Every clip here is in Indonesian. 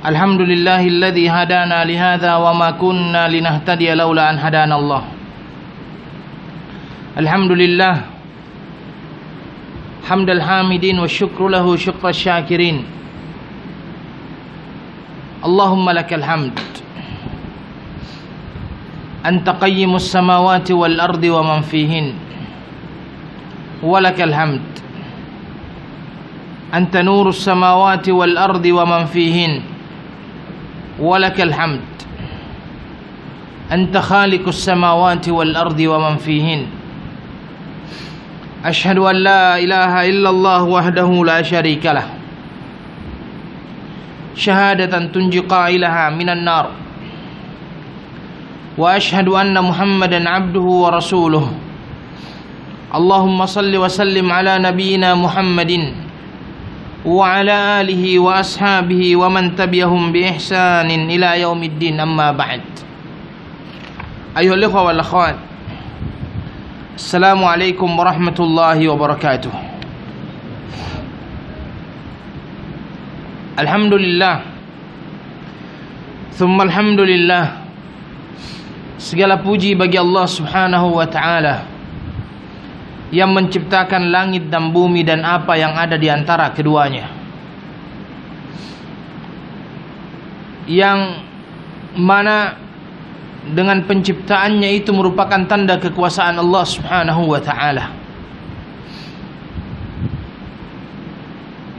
Alhamdulillahilladzi hadana lihadza wa ma kunna linahtadiya laula an hadana Allah. Alhamdulillah hamdal hamidin wa syukru lahu syukra syakirin. Allahumma lakal hamd anta qayyimus samawati wal ardi wa man fihin, wa lakal hamd anta nurus samawati wal ardi wa man fihin, wa lakal hamd anta khaliqus samawati wal ardi wa man fihin. Ashhadu an la ilaha illallah wahdahu la syarika lah, syahadatan tunji qailaha minan nar, wa ashhadu anna Muhammadan abduhu wa rasuluh. Allahumma salli wa sallim ala nabiyyina Muhammadin wa ala alihi wa ashabihi wa man tabi'ahum bi ihsanin ila yaumiddin, amma ba'd. Ayuhal ikhwa wal akhwat, assalamualaikum warahmatullahi wabarakatuh. Alhamdulillah, thumma alhamdulillah, segala puji bagi Allah subhanahu wa ta'ala yang menciptakan langit dan bumi dan apa yang ada di antara keduanya, yang mana dengan penciptaannya itu merupakan tanda kekuasaan Allah subhanahu wa ta'ala.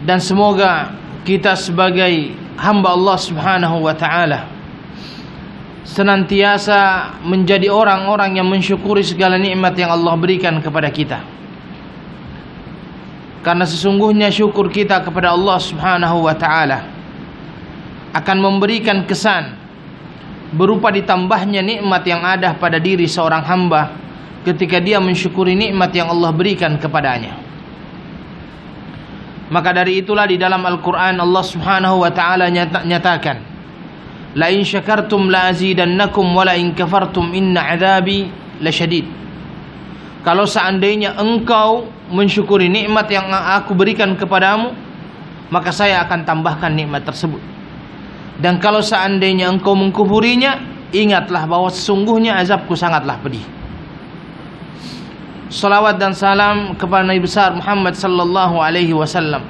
Dan semoga kita sebagai hamba Allah subhanahu wa ta'ala senantiasa menjadi orang-orang yang mensyukuri segala nikmat yang Allah berikan kepada kita, karena sesungguhnya syukur kita kepada Allah subhanahu wa ta'ala akan memberikan kesan berupa ditambahnya nikmat yang ada pada diri seorang hamba ketika dia mensyukuri nikmat yang Allah berikan kepadanya. Maka dari itulah di dalam Al-Quran Allah subhanahu wa ta'ala nyatakan, la in syakartum la azidannakum wa la in kafartum inna adzabi lasyadid. Kalau seandainya engkau mensyukuri nikmat yang aku berikan kepadamu, maka saya akan tambahkan nikmat tersebut. Dan kalau seandainya engkau mengkufurinya, ingatlah bahwa sesungguhnya azabku sangatlah pedih. Salawat dan salam kepada Nabi besar Muhammad sallallahu alaihi wasallam,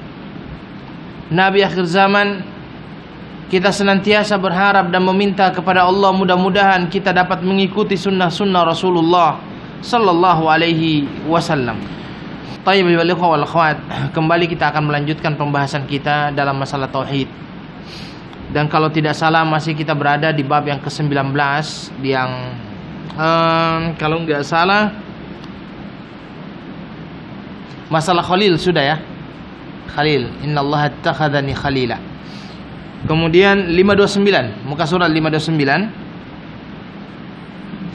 Nabi akhir zaman. Kita senantiasa berharap dan meminta kepada Allah mudah-mudahan kita dapat mengikuti sunnah-sunnah Rasulullah sallallahu alaihi wasallam. Tayyib wal ikhwah wal akhwat, kembali kita akan melanjutkan pembahasan kita dalam masalah tauhid. Dan kalau tidak salah masih kita berada di bab yang ke-19 yang kalau nggak salah masalah Khalil sudah ya. Khalil, innallaha attakhadhani khalila. Kemudian 529, muka surat 529.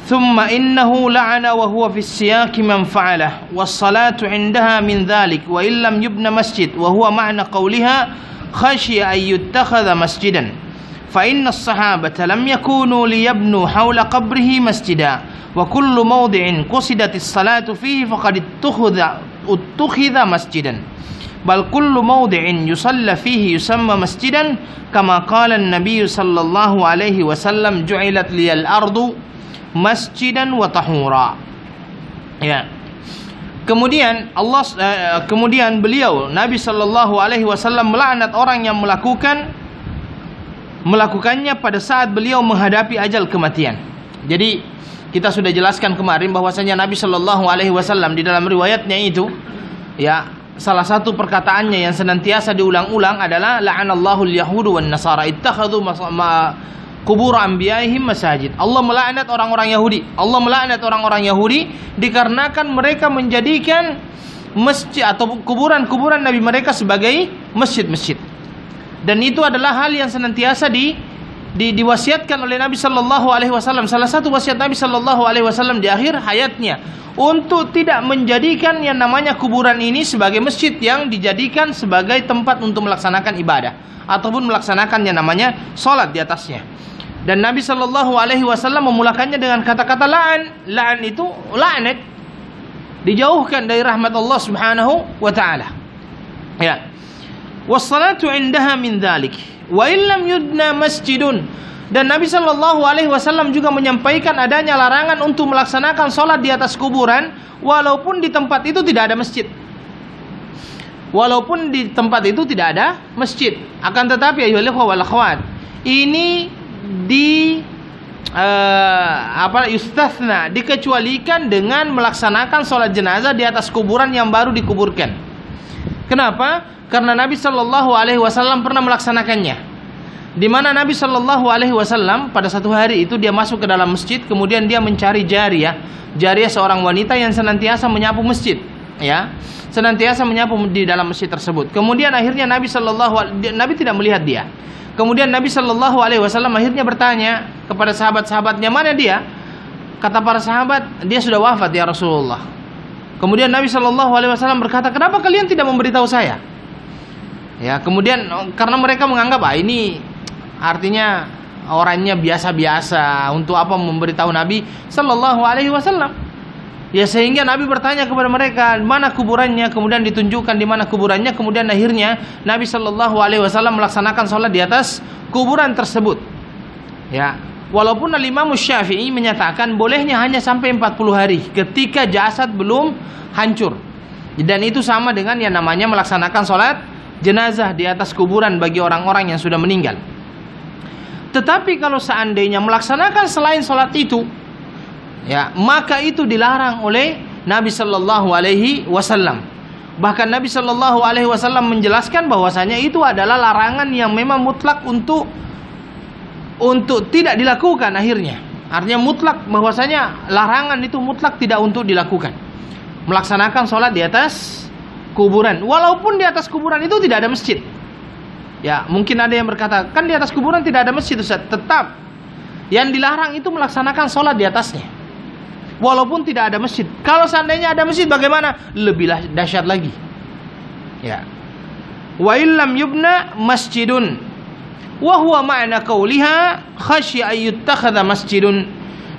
Thumma innahu la'ana wa huwa fi siyaqi man fa'alah was salatu 'indaha min dhalik wa illam yubna masjid wa huwa ma'na qawliha khashiya ay yuttakhadha masjidan fa inna as-sahabata lam yakunu liyabnu hawla qabrihi masjida wa kullu mawdi'in qusidatis salatu fihi faqad ittukhidha masjidan bal kullu mawdi'in yusalla fihi yusamma masjidan kama qala an-nabiy sallallahu alaihi wasallam ju'ilat liyal ardu masjidan wa tahura. Ya. Kemudian beliau Nabi sallallahu alaihi wasallam melaknat orang yang melakukannya pada saat beliau menghadapi ajal kematian. Jadi kita sudah jelaskan kemarin bahwasanya Nabi sallallahu alaihi wasallam di dalam riwayatnya itu, ya, salah satu perkataannya yang senantiasa diulang-ulang adalah la'anallahu al-yahudu wan nasara ittakhadhu kubur anbiya'ihim masajid. Allah melaknat orang-orang Yahudi. Allah melaknat orang-orang Yahudi dikarenakan mereka menjadikan masjid atau kuburan-kuburan nabi mereka sebagai masjid-masjid. Dan itu adalah hal yang senantiasa diwasiatkan oleh Nabi sallallahu alaihi wasallam. Salah satu wasiat Nabi sallallahu alaihi wasallam di akhir hayatnya untuk tidak menjadikan yang namanya kuburan ini sebagai masjid yang dijadikan sebagai tempat untuk melaksanakan ibadah ataupun melaksanakan yang namanya salat di atasnya. Dan Nabi sallallahu alaihi wasallam memulakannya dengan kata-kata la'an. La'an itu laknat, dijauhkan dari rahmat Allah Subhanahu wa taala. Ya. wassalatu indaha min dzalik wa illam yudna masjidun. Dan Nabi Shallallahu Alaihi Wasallam juga menyampaikan adanya larangan untuk melaksanakan sholat di atas kuburan walaupun di tempat itu tidak ada masjid. Walaupun di tempat itu tidak ada masjid. Akan tetapi ayyuhal ikhwah wal akhwat, ini yustathna, dikecualikan dengan melaksanakan sholat jenazah di atas kuburan yang baru dikuburkan. Kenapa? Karena Nabi Shallallahu Alaihi Wasallam pernah melaksanakannya. Di mana Nabi Shallallahu Alaihi Wasallam pada satu hari itu dia masuk ke dalam masjid, kemudian dia mencari jariyah seorang wanita yang senantiasa menyapu masjid, ya, senantiasa menyapu di dalam masjid tersebut. Kemudian akhirnya Nabi tidak melihat dia. Kemudian Nabi Shallallahu Alaihi Wasallam akhirnya bertanya kepada sahabat-sahabatnya, mana dia? Kata para sahabat, dia sudah wafat ya Rasulullah. Kemudian Nabi Shallallahu Alaihi Wasallam berkata, kenapa kalian tidak memberitahu saya? Ya, kemudian karena mereka menganggap ini artinya orangnya biasa-biasa, untuk apa memberitahu Nabi Sallallahu Alaihi Wasallam? Ya, sehingga Nabi bertanya kepada mereka, mana kuburannya? Kemudian ditunjukkan di mana kuburannya. Kemudian akhirnya Nabi Sallallahu Alaihi Wasallam melaksanakan sholat di atas kuburan tersebut. Ya, walaupun Al-Imam Syafi'i menyatakan bolehnya hanya sampai 40 hari ketika jasad belum hancur. Dan itu sama dengan yang namanya melaksanakan sholat jenazah di atas kuburan bagi orang-orang yang sudah meninggal. Tetapi kalau seandainya melaksanakan selain sholat itu, ya, maka itu dilarang oleh Nabi Shallallahu Alaihi Wasallam. Bahkan Nabi Shallallahu Alaihi Wasallam menjelaskan bahwasanya itu adalah larangan yang memang mutlak untuk tidak dilakukan akhirnya. Artinya mutlak, bahwasanya larangan itu mutlak tidak untuk dilakukan. Melaksanakan sholat di atas kuburan, walaupun di atas kuburan itu tidak ada masjid. Ya, mungkin ada yang berkata, kan di atas kuburan tidak ada masjid, Ustaz. Tetap yang dilarang itu melaksanakan sholat di atasnya, walaupun tidak ada masjid. Kalau seandainya ada masjid bagaimana? Lebih dahsyat lagi. Ya. Wa illam yubna masjidun wa huwa ma'na qauliha khasya ayyuttakhadha masjidun.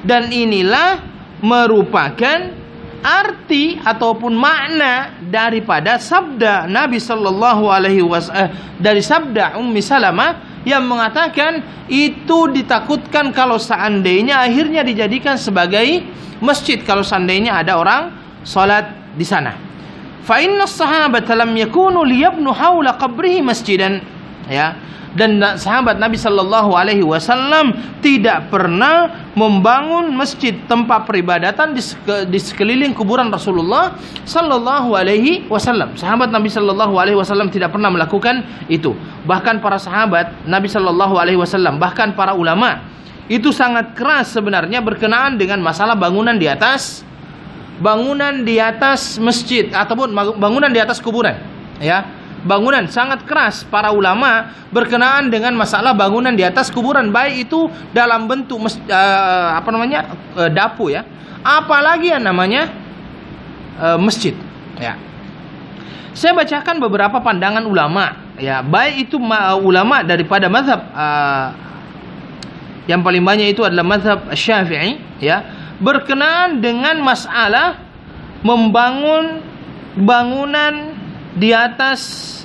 Dan inilah merupakan arti ataupun makna daripada sabda Nabi Sallallahu Alaihi Wasallam, dari sabda Ummi Salamah yang mengatakan itu ditakutkan kalau seandainya akhirnya dijadikan sebagai masjid, kalau seandainya ada orang salat di sana. Fa inna as-sahabata lam yakunu liyabnu haula qabrihi masjidan, ya. Dan sahabat Nabi Sallallahu Alaihi Wasallam tidak pernah membangun masjid, tempat peribadatan di sekeliling kuburan Rasulullah Sallallahu Alaihi Wasallam. Sahabat Nabi Sallallahu Alaihi Wasallam tidak pernah melakukan itu. Bahkan para sahabat Nabi Sallallahu Alaihi Wasallam, bahkan para ulama itu sangat keras sebenarnya berkenaan dengan masalah bangunan di atas masjid ataupun bangunan di atas kuburan, ya. Bangunan sangat keras para ulama berkenaan dengan masalah bangunan di atas kuburan, baik itu dalam bentuk dapu, ya, apalagi yang namanya masjid, ya. Saya bacakan beberapa pandangan ulama, ya, baik itu ulama daripada mazhab yang paling banyak itu adalah mazhab Syafi'i, ya, berkenaan dengan masalah membangun bangunan di atas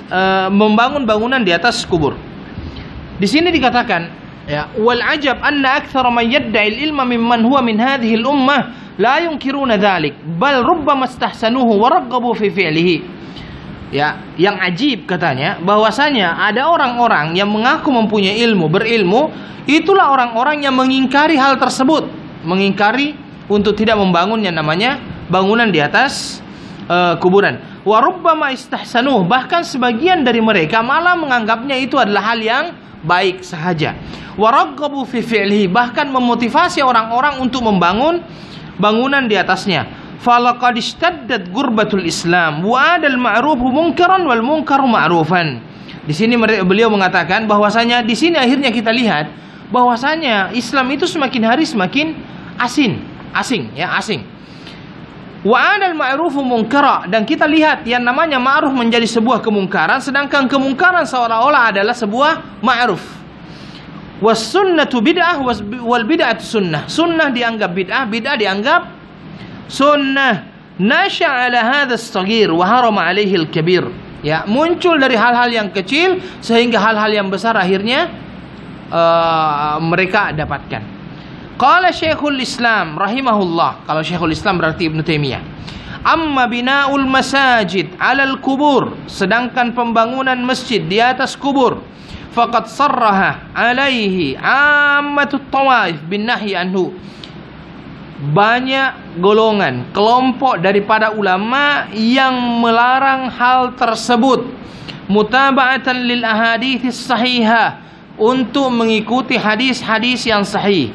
kubur. Di sini dikatakan, ya, wal ajab anna aktsara man yad'i al-ilma mimman huwa min hadhihi al-ummah la yunkiruna dhalik bal rubbama istahsanuhu wa raghabu fi fi'lihi. Ya, yang ajib katanya bahwasanya ada orang-orang yang mengaku mempunyai berilmu, itulah orang-orang yang mengingkari hal tersebut, mengingkari untuk tidak membangun yang namanya bangunan di atas kuburan. Wa rubbama istahsanuh, bahkan sebagian dari mereka malah menganggapnya itu adalah hal yang baik sahaja. Wa raghabu fi fi'lihi, bahkan memotivasi orang-orang untuk membangun bangunan di atasnya. Falaqad ishtaddat gurbatul Islam wa adal ma'rufu munkaran wal munkaru ma'rufan. Di sini beliau mengatakan bahwasanya di sini akhirnya kita lihat bahwasanya Islam itu semakin hari semakin asing. Wa adal ma'rufu munkara, dan kita lihat yang namanya ma'ruf menjadi sebuah kemungkaran, sedangkan kemungkaran seolah-olah adalah sebuah ma'ruf. Was sunnatu bid'ah wal bid'atu sunnah. Sunnah dianggap bid'ah, bid'ah dianggap sunnah. Nasha ala hadha as-saghir wa harama alaihi al-kabir. Ya, muncul dari hal-hal yang kecil sehingga hal-hal yang besar akhirnya mereka dapatkan. Qala Syekhul Islam rahimahullah. Kalau Syekhul Islam berarti Ibnu Taimiyah. Amma bina'ul masajid 'alal kubur, sedangkan pembangunan masjid di atas kubur, faqad sarraha 'alaihi 'ammatut tawaif bin nahyi anhu. Banyak golongan, kelompok daripada ulama yang melarang hal tersebut, mutaba'atan lil ahadits sahihah, untuk mengikuti hadis-hadis yang sahih.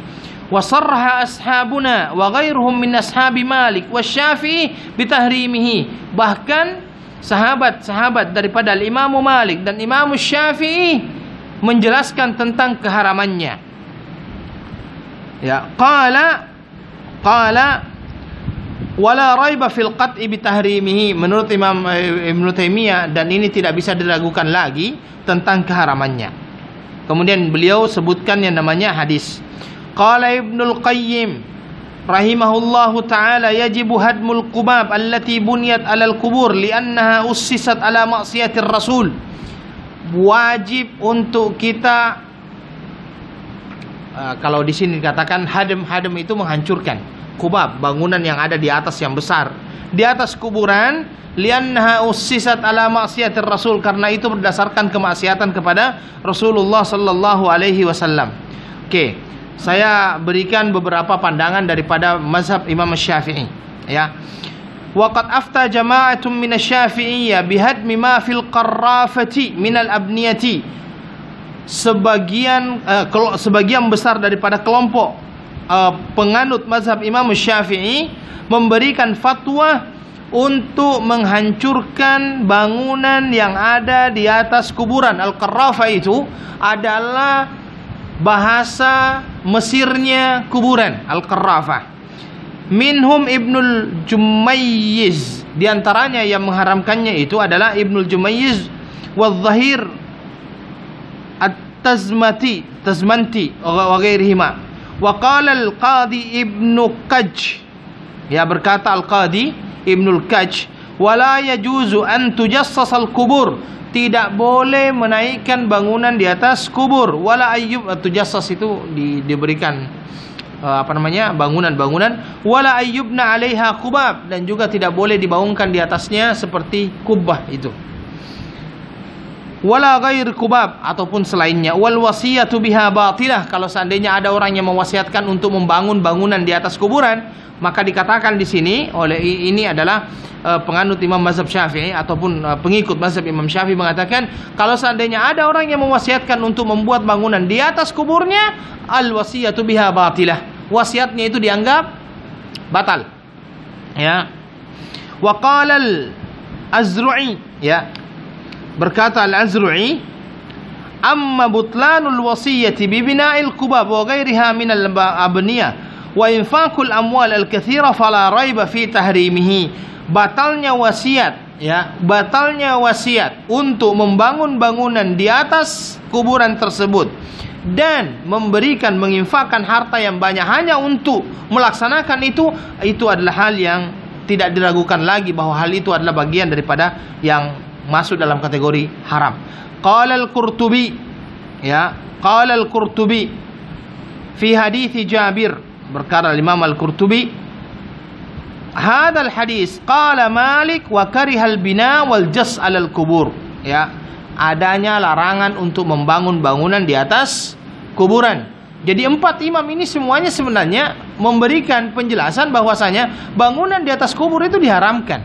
Wa sarraha ashabuna wa ghairuhum min ashabi Malik wa Syafi'i bitahrimihi. Bahkan sahabat-sahabat daripada Imam Malik dan Imam Syafi'i menjelaskan tentang keharamannya. Ya, qala wala raiba fil qat'i bitahrimihi. Menurut Imam Ibnu Taimiyah, dan ini tidak bisa diragukan lagi tentang keharamannya. Kemudian beliau sebutkan yang namanya hadis. Qala Ibnul Qayyim rahimahullahu ta'ala, yajibu hadmul qubab allati bunyat alal kubur liannaha ussisat ala maksiatir rasul. Wajib untuk kita, kalau di sini dikatakan hadam itu menghancurkan. Kubab, bangunan yang ada di atas yang besar, di atas kuburan, liannaha ussisat ala maksiatir rasul, karena itu berdasarkan kemaksiatan kepada Rasulullah sallallahu alaihi wasallam. Oke, saya berikan beberapa pandangan daripada mazhab Imam Syafi'i, ya. Waqad afta jama'atun min asy-Syafi'iyyah bihadmi ma fil qarrafati min al-abniyati. Sebagian besar daripada kelompok penganut mazhab Imam Syafi'i memberikan fatwa untuk menghancurkan bangunan yang ada di atas kuburan. Al-Qarrafa itu adalah bahasa Mesirnya kuburan, Al-Qarrafa. Minhum Ibnul Jumayyiz, di antaranya yang mengharamkannya itu adalah Ibnul Jumayyiz wa Zahir At-Tazmanti wa ghairihima. Wa qala al-Qadi Ibnu Kaj, ya, berkata Al-Qadi Ibnul Kaj, wala yajuzu an tujassas al-kubur, tidak boleh menaikkan bangunan di atas kubur. Wala ayyub, tujassas itu diberikan bangunan-bangunan. Wala ayyubna 'alaiha qubab, dan juga tidak boleh dibangunkan di atasnya seperti kubah itu. Wala ghair kubab, ataupun selainnya. Wal wasiyatu biha batilah, kalau seandainya ada orang yang mewasiatkan untuk membangun bangunan di atas kuburan, maka dikatakan di sini oleh ini adalah penganut Imam mazhab Syafi'i ataupun pengikut mazhab Imam Syafi'i mengatakan, kalau seandainya ada orang yang mewasiatkan untuk membuat bangunan di atas kuburnya, al wasiyatu biha batilah, wasiatnya itu dianggap batal, ya. Wa qala al-Azru'i, ya, berkata al-Azru'i, amma butlanul wasiyyati bi bina'il qubab wa ghairiha min al-abniyah wa infaqul amwal al-katsira fala raiba fi tahrimihi. Batalnya wasiat, ya, batalnya wasiat untuk membangun bangunan di atas kuburan tersebut dan memberikan, menginfakkan harta yang banyak hanya untuk melaksanakan itu adalah hal yang tidak diragukan lagi bahwa hal itu adalah bagian daripada yang masuk dalam kategori haram. Qala al-Qurtubi, ya, qala al-Qurtubi fi hadits Jabir, berkata Imam al-Qurtubi, hadal hadis qala Malik wa karihal bina wal jas alal kubur, ya, adanya larangan untuk membangun bangunan di atas kuburan. Jadi 4 imam ini semuanya sebenarnya memberikan penjelasan bahwasanya bangunan di atas kubur itu diharamkan.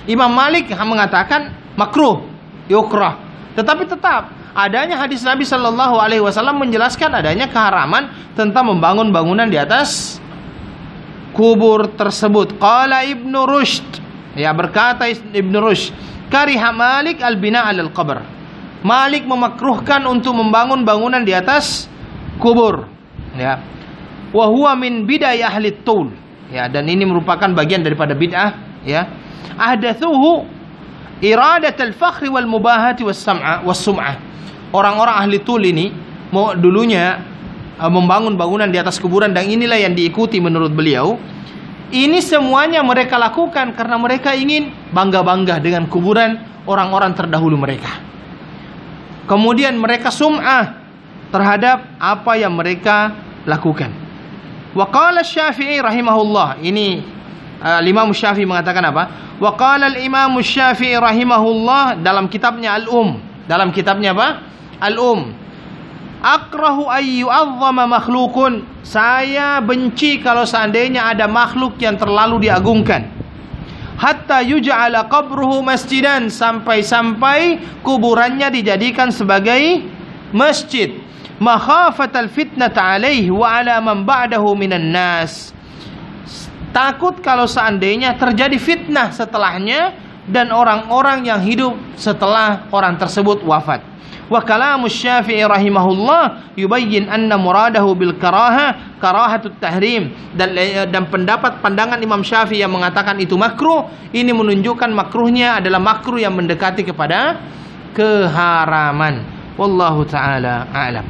Imam Malik mengatakan makruh, yukrah, tetapi tetap adanya hadis Nabi Shallallahu Alaihi Wasallam menjelaskan adanya keharaman tentang membangun bangunan di atas kubur tersebut. Qala Ibnu Rushd, ya, berkata Ibnu Rushd, kariha Malik al-bina alal qabr, Malik memakruhkan untuk membangun bangunan di atas kubur, ya. Wa huwa min bid'ah ahli taul, ya, dan ini merupakan bagian daripada bid'ah, ya. Ahdatsuhu iradat al-fakhri wal mubahati was sum'ah. Orang-orang ahli tul ini dulunya membangun bangunan di atas kuburan, dan inilah yang diikuti menurut beliau, Ini semuanya mereka lakukan karena mereka ingin bangga-bangga dengan kuburan orang-orang terdahulu mereka. Kemudian mereka sum'ah terhadap apa yang mereka lakukan. Wa qala Syafi'i rahimahullah. Ini Imam Syafi'i mengatakan apa? Wa qala al-Imam Syafi'i rahimahullah dalam kitabnya Al-Um. Dalam kitabnya apa? Al-Um. Akrahu ayyu'azzama makhlukun. Saya benci kalau seandainya ada makhluk yang terlalu diagungkan. Hatta yuj'ala qabruhu masjidan. Sampai-sampai kuburannya dijadikan sebagai masjid. Makhafatal fitnata alaihi wa ala man ba'dahu minan nas. Takut kalau seandainya terjadi fitnah setelahnya dan orang-orang yang hidup setelah orang tersebut wafat. Wa kalamu Syafi'i rahimahullah yubayyin anna muradahu bil karahatut tahrim. Dan pendapat pandangan Imam Syafi'i yang mengatakan itu makruh, ini menunjukkan makruhnya adalah makruh yang mendekati kepada keharaman. Wallahu ta'ala a'lam.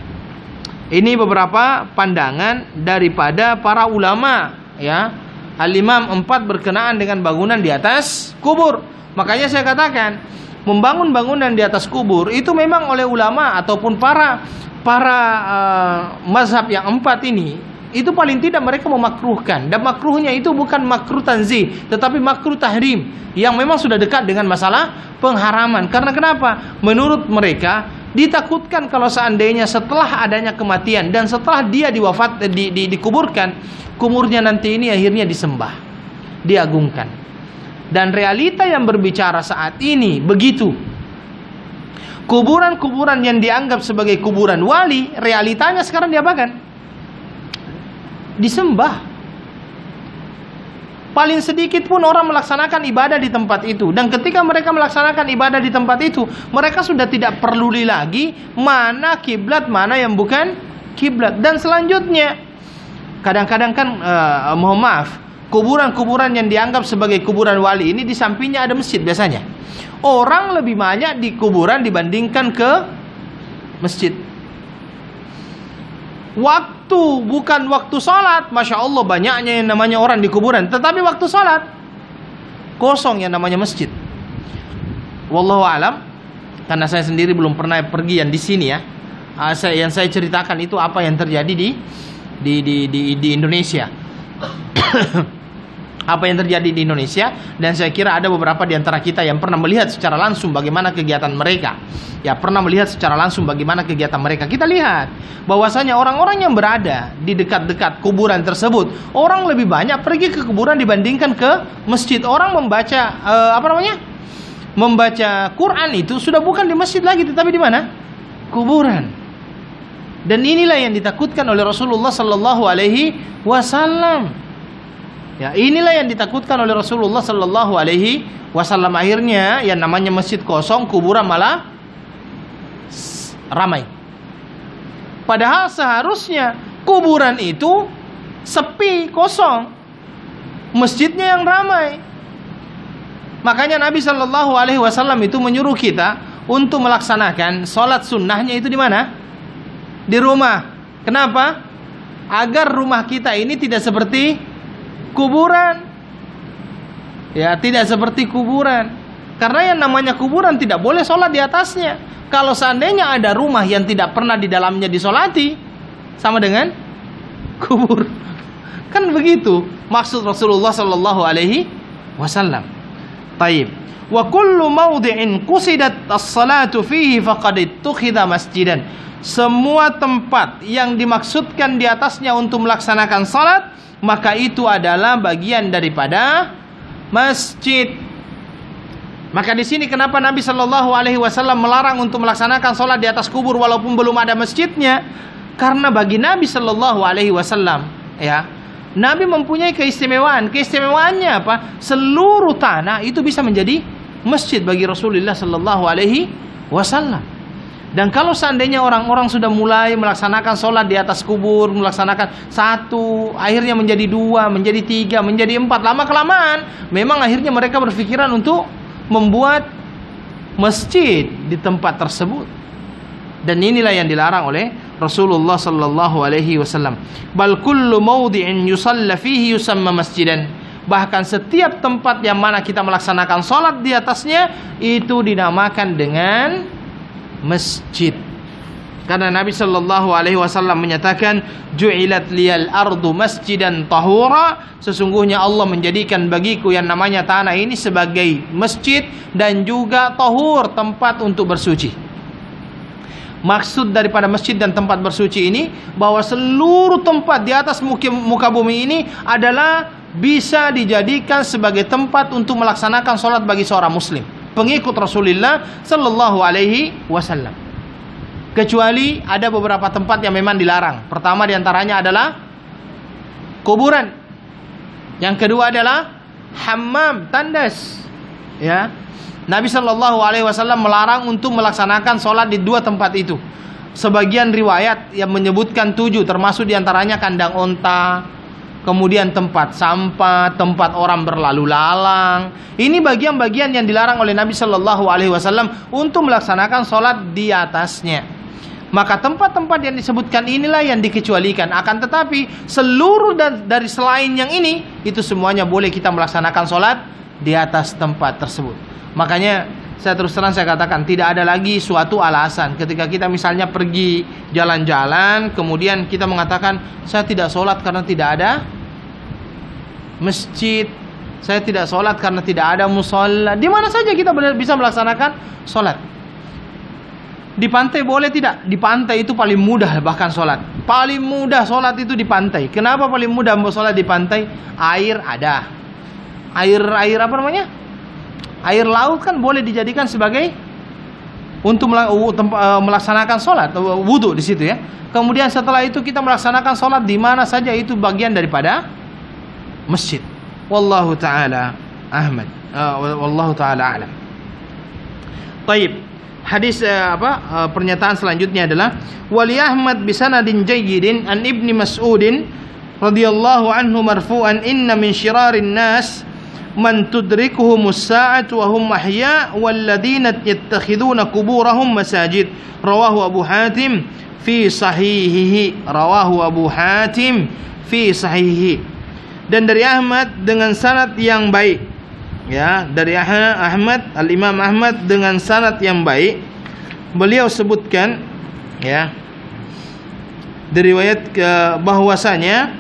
Ini beberapa pandangan daripada para ulama, ya. Al-Imam 4 berkenaan dengan bangunan di atas kubur. Makanya saya katakan, membangun bangunan di atas kubur itu memang oleh ulama ataupun para mazhab yang 4 ini, itu paling tidak mereka memakruhkan. Dan makruhnya itu bukan makruh tanzih, tetapi makruh tahrim, yang memang sudah dekat dengan masalah pengharaman. Karena kenapa? Menurut mereka ditakutkan kalau seandainya setelah adanya kematian dan setelah dia dikuburkan, kuburnya nanti ini akhirnya disembah, diagungkan. Dan realita yang berbicara saat ini begitu. Kuburan-kuburan yang dianggap sebagai kuburan wali, realitanya sekarang diapakan? Disembah. Paling sedikit pun orang melaksanakan ibadah di tempat itu. Dan ketika mereka melaksanakan ibadah di tempat itu, mereka sudah tidak peduli lagi mana kiblat, mana yang bukan kiblat. Dan selanjutnya, kadang-kadang kan, mohon maaf, kuburan-kuburan yang dianggap sebagai kuburan wali ini di sampingnya ada masjid biasanya. Orang lebih banyak di kuburan dibandingkan ke masjid. Waktu bukan waktu sholat, Masya Allah banyaknya yang namanya orang di kuburan. Tetapi waktu sholat kosong yang namanya masjid. Wallahu alam. Karena saya sendiri belum pernah pergi yang di sini ya. Yang saya ceritakan itu apa yang terjadi di Indonesia. Apa yang terjadi di Indonesia. Dan saya kira ada beberapa di antara kita yang pernah melihat secara langsung bagaimana kegiatan mereka. Ya, pernah melihat secara langsung bagaimana kegiatan mereka. Kita lihat bahwasanya orang-orang yang berada di dekat-dekat kuburan tersebut, orang lebih banyak pergi ke kuburan dibandingkan ke masjid. Orang membaca membaca Quran itu sudah bukan di masjid lagi, tetapi di mana? Kuburan. Dan inilah yang ditakutkan oleh Rasulullah sallallahu alaihi wasallam. Ya, inilah yang ditakutkan oleh Rasulullah sallallahu alaihi wasallam. Akhirnya yang namanya masjid kosong, kuburan malah ramai. Padahal seharusnya kuburan itu sepi, kosong, masjidnya yang ramai. Makanya Nabi sallallahu alaihi wasallam itu menyuruh kita untuk melaksanakan sholat sunnahnya itu di mana? Di rumah. Kenapa? Agar rumah kita ini tidak seperti kuburan. Ya, tidak seperti kuburan. Karena yang namanya kuburan tidak boleh sholat di atasnya. Kalau seandainya ada rumah yang tidak pernah di dalamnya disolati, sama dengan kubur. Kan begitu maksud Rasulullah sallallahu alaihi wasallam. Taib. Wa kullu mawdi'in qusidat as-salatu fihi faqad ittakhadha masjidan. Semua tempat yang dimaksudkan di atasnya untuk melaksanakan salat, maka itu adalah bagian daripada masjid. Maka di sini kenapa Nabi Shallallahu Alaihi Wasallam melarang untuk melaksanakan sholat di atas kubur walaupun belum ada masjidnya? Karena bagi Nabi Shallallahu Alaihi Wasallam, ya, Nabi mempunyai keistimewaan. Keistimewaannya apa? Seluruh tanah itu bisa menjadi masjid bagi Rasulullah Shallallahu Alaihi Wasallam. Dan kalau seandainya orang-orang sudah mulai melaksanakan sholat di atas kubur, melaksanakan satu, akhirnya menjadi dua, menjadi tiga, menjadi empat, lama kelamaan, memang akhirnya mereka berpikiran untuk membuat masjid di tempat tersebut. Dan inilah yang dilarang oleh Rasulullah sallallahu alaihi wasallam. Bal kullu mawdi'in yusalla fihi yusamma masjidan. Bahkan setiap tempat yang mana kita melaksanakan sholat di atasnya itu dinamakan dengan masjid. Karena Nabi Shallallahu Alaihi Wasallam menyatakan, ju'ilat liyal ardu masjidan tahura. Sesungguhnya Allah menjadikan bagiku yang namanya tanah ini sebagai masjid dan juga tahur, tempat untuk bersuci. Maksud daripada masjid dan tempat bersuci ini bahwa seluruh tempat di atas muka bumi ini adalah bisa dijadikan sebagai tempat untuk melaksanakan sholat bagi seorang muslim, pengikut Rasulullah Shallallahu Alaihi Wasallam. Kecuali ada beberapa tempat yang memang dilarang. Pertama diantaranya adalah kuburan. Yang kedua adalah hammam, tandas. Ya, Nabi Shallallahu Alaihi Wasallam melarang untuk melaksanakan sholat di dua tempat itu. Sebagian riwayat yang menyebutkan 7, termasuk diantaranya kandang onta, kemudian tempat sampah, tempat orang berlalu lalang. Ini bagian-bagian yang dilarang oleh Nabi Shallallahu Alaihi Wasallam untuk melaksanakan sholat di atasnya. Maka tempat-tempat yang disebutkan inilah yang dikecualikan. Akan tetapi seluruh dari selain yang ini, itu semuanya boleh kita melaksanakan sholat di atas tempat tersebut. Makanya saya terus terang saya katakan, tidak ada lagi suatu alasan ketika kita misalnya pergi jalan-jalan, kemudian kita mengatakan saya tidak sholat karena tidak ada masjid, saya tidak sholat karena tidak ada musola. Di mana saja kita bisa melaksanakan sholat. Di pantai boleh tidak? Di pantai itu paling mudah bahkan sholat. Paling mudah sholat itu di pantai. Kenapa paling mudah sholat di pantai? Air ada. Air apa namanya? Air laut kan boleh dijadikan sebagai untuk melaksanakan sholat, wudu di situ ya. Kemudian setelah itu kita melaksanakan sholat di mana saja, itu bagian daripada masjid. Wallahu taala ahmad. Wallahu taala alam. Baik. Hadis pernyataan selanjutnya adalah wali Ahmad bisanadin jayyidin an Ibni Mas'udin radhiyallahu anhu marfu'an inna min syirarin nas man tudrikuhumus sa'atu wa hum ahya walladzina yattakhiduna kuburahum masajid. Rawahu Abu Hatim fi sahihihi. Rawahu Abu Hatim fi sahihihi. Dan dari Ahmad dengan sanad yang baik. Ya, dari Ahmad, Al-Imam Ahmad dengan sanad yang baik, beliau sebutkan ya, diriwayat bahwasanya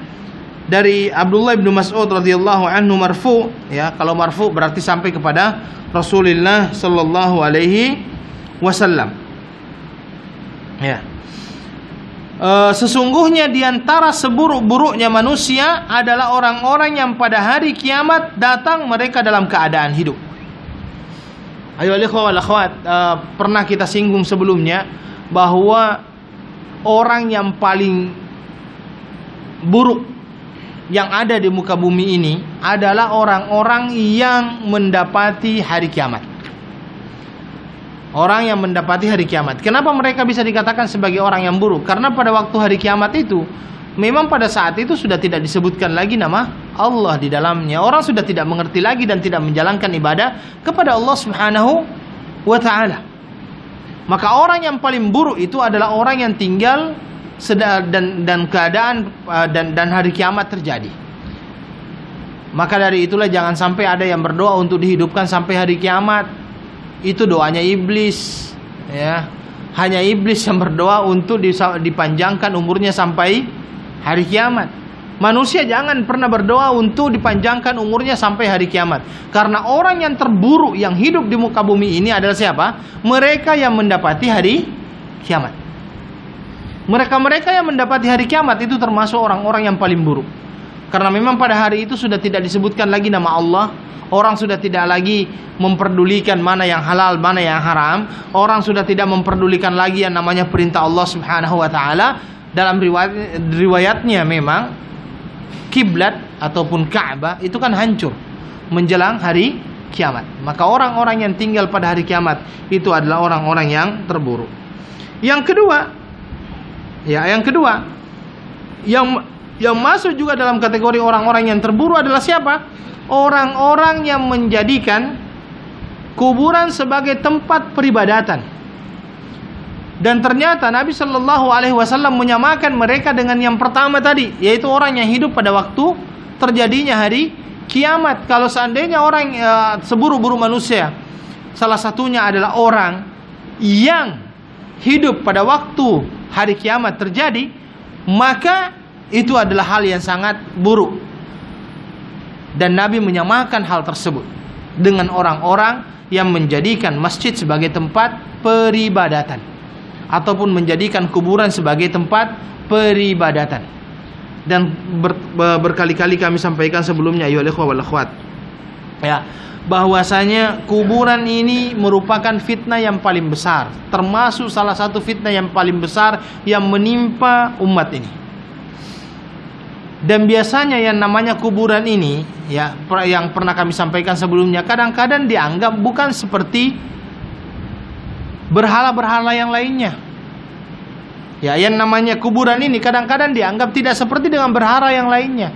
dari Abdullah bin Mas'ud radhiyallahu anhu marfu, ya, kalau marfu berarti sampai kepada Rasulullah sallallahu alaihi wasallam. Ya. Sesungguhnya diantara seburuk-buruknya manusia adalah orang-orang yang pada hari kiamat datang mereka dalam keadaan hidup. Ayo ikhwah wal akhwat, pernah kita singgung sebelumnya bahwa orang yang paling buruk yang ada di muka bumi ini adalah orang-orang yang mendapati hari kiamat. Orang yang mendapati hari kiamat. Kenapa mereka bisa dikatakan sebagai orang yang buruk? Karena pada waktu hari kiamat itu, memang pada saat itu sudah tidak disebutkan lagi nama Allah di dalamnya. Orang sudah tidak mengerti lagi dan tidak menjalankan ibadah kepada Allah Subhanahu wa ta'ala. Maka orang yang paling buruk itu adalah orang yang tinggal dan keadaan dan hari kiamat terjadi. Maka dari itulah jangan sampai ada yang berdoa untuk dihidupkan sampai hari kiamat. Itu doanya iblis, ya. Hanya iblis yang berdoa untuk dipanjangkan umurnya sampai hari kiamat. Manusia jangan pernah berdoa untuk dipanjangkan umurnya sampai hari kiamat. Karena orang yang terburuk yang hidup di muka bumi ini adalah siapa? Mereka yang mendapati hari kiamat. Mereka-mereka yang mendapati hari kiamat itu termasuk orang-orang yang paling buruk. Karena memang pada hari itu sudah tidak disebutkan lagi nama Allah. Orang sudah tidak lagi memperdulikan mana yang halal, mana yang haram. Orang sudah tidak memperdulikan lagi yang namanya perintah Allah Subhanahu wa ta'ala. Dalam riwayatnya memang kiblat ataupun Ka'bah itu kan hancur menjelang hari kiamat. Maka orang-orang yang tinggal pada hari kiamat itu adalah orang-orang yang terburuk. Yang kedua yang masuk juga dalam kategori orang-orang yang terburuk adalah siapa? Orang-orang yang menjadikan kuburan sebagai tempat peribadatan. Dan ternyata Nabi Shallallahu Alaihi Wasallam menyamakan mereka dengan yang pertama tadi, yaitu orang yang hidup pada waktu terjadinya hari kiamat, kalau seandainya orang seburuk-buruk manusia, salah satunya adalah orang yang hidup pada waktu hari kiamat terjadi, maka itu adalah hal yang sangat buruk. Dan Nabi menyamakan hal tersebut dengan orang-orang yang menjadikan masjid sebagai tempat peribadatan ataupun menjadikan kuburan sebagai tempat peribadatan. Dan berkali-kali kami sampaikan sebelumnya, ayyuhal ikhwah wal akhwat, ya, bahwasanya kuburan ini merupakan fitnah yang paling besar, termasuk salah satu fitnah yang paling besar yang menimpa umat ini. Dan biasanya yang namanya kuburan ini, ya, yang pernah kami sampaikan sebelumnya, kadang-kadang dianggap bukan seperti berhala-berhala yang lainnya. Ya, yang namanya kuburan ini kadang-kadang dianggap tidak seperti dengan berhala yang lainnya.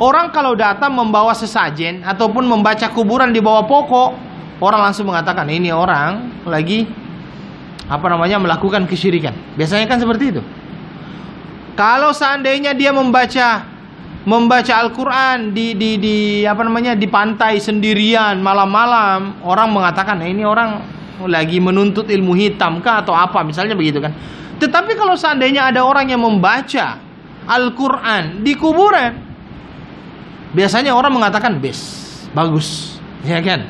Orang kalau datang membawa sesajen ataupun membaca kuburan di bawah pokok, orang langsung mengatakan ini orang lagi melakukan kesyirikan. Biasanya kan seperti itu. Kalau seandainya dia membaca Al-Quran di pantai sendirian malam-malam, orang mengatakan ini orang lagi menuntut ilmu hitam kah atau apa, misalnya begitu kan. Tetapi kalau seandainya ada orang yang membaca Al-Quran di kuburan, biasanya orang mengatakan bagus, ya kan?